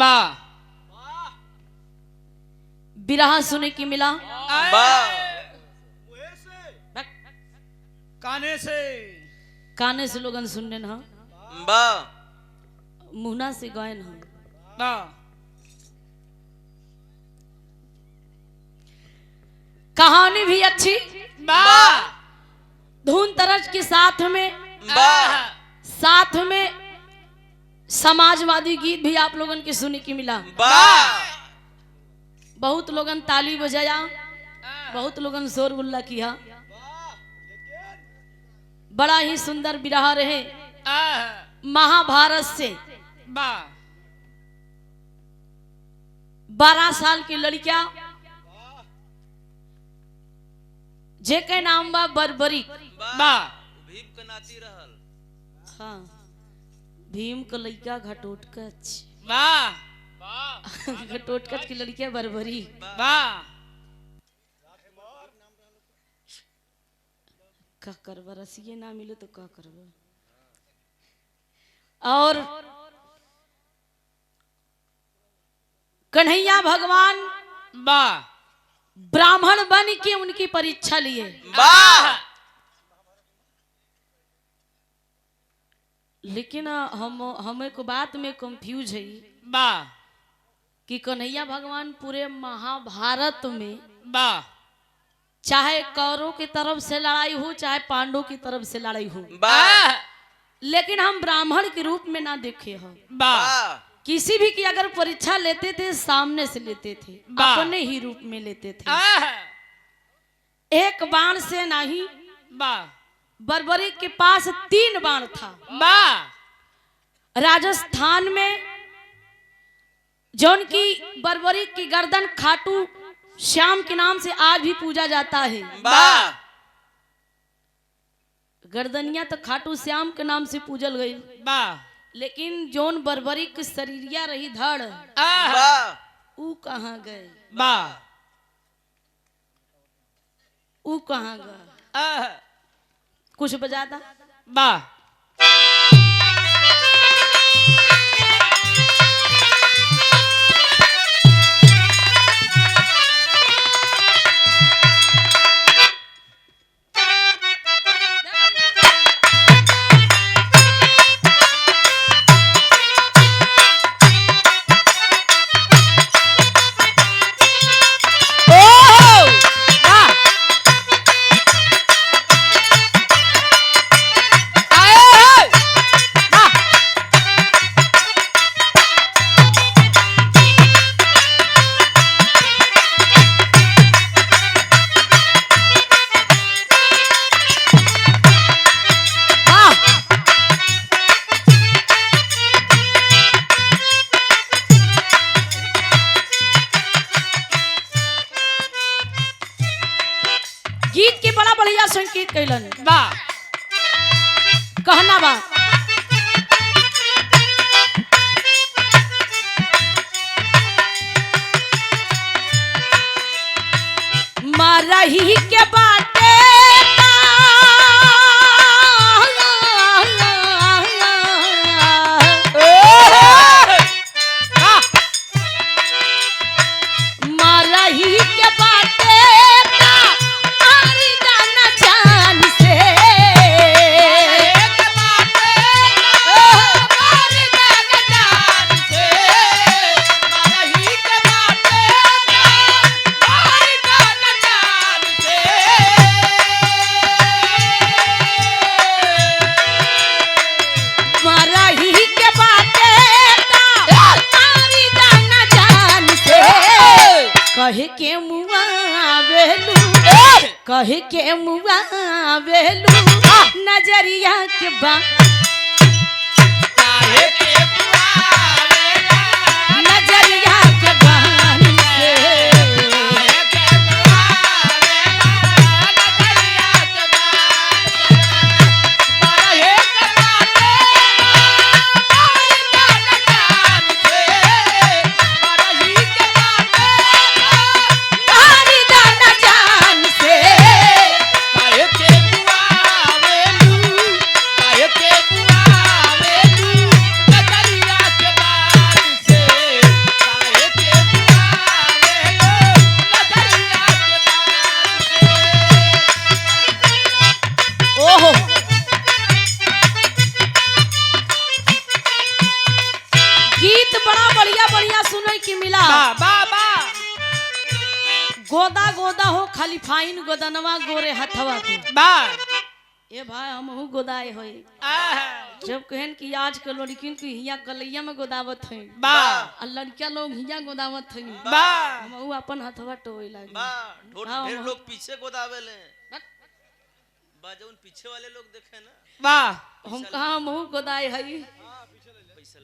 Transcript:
वाह बिरहा सुने की मिला काने से काने से लोगन सुनने ना मुहना से गायन हम कहानी भी अच्छी धुन तरज के साथ में समाजवादी गीत भी आप लोगन के सुने की मिला। बहुत लोगन ताली बजाया, बहुत लोगन शोर गुल्ला किया। बड़ा ही सुंदर बिरहा रहे महाभारत से। 12 साल की लड़कियां जेके नाम बा बर्बरी भीम के नाती रहल। हाँ भीम के लड़का घटोटकच घटोटकच की लड़कियां बर्बरी। का करबा रसिए ना मिले तो का करबा। और कन्हैया भगवान ब्राह्मण बन के उनकी परीक्षा लिए। लेकिन हमें को बात में कंफ्यूज है कि कन्हैया भगवान पूरे महाभारत में चाहे कौरवों की तरफ से लड़ाई हो चाहे पांडवों की तरफ से लड़ाई हो, लेकिन हम ब्राह्मण के रूप में ना देखे हो। किसी भी की अगर परीक्षा लेते थे सामने से लेते थे, अपने ही रूप में लेते थे। एक बाण से नहीं, बर्बरी के पास 3 बाण था। राजस्थान में जौन की बर्बरी की गर्दन खाटू श्याम के नाम से आज भी पूजा जाता है। गर्दनिया तो खाटू श्याम के नाम से पूजल गई, लेकिन जौन बर्बरी की शरीरिया रही धड़ ऊ कहाँ गए, ऊ कहाँ गए? कुछ बजाता गीत के बड़ा बढ़िया संकेत कैलन कहना बा। मारही के बाटे मारही के बाटे कहे के मुआ वेलू नजरिया के बा नजरिया के बान से के गीत बड़ा बढ़िया बढ़िया सुने की मिला। बा बा गोदा गोदा हो खाली फाइन गोदनवा गोरे हथवा के बा ए भाई हमहू गोदाए होई जब कहन कि आज के लड़किन को हिया गलैया में गोदावत है बा और लड़किया लोग हिया गोदावत है बा हमहू अपन हथवा टोए लागे बा ढेर लोग पीछे गोदावेले बा जौन पीछे वाले लोग देखे ना बा हम कहा हमहू गोदाए हई पैसा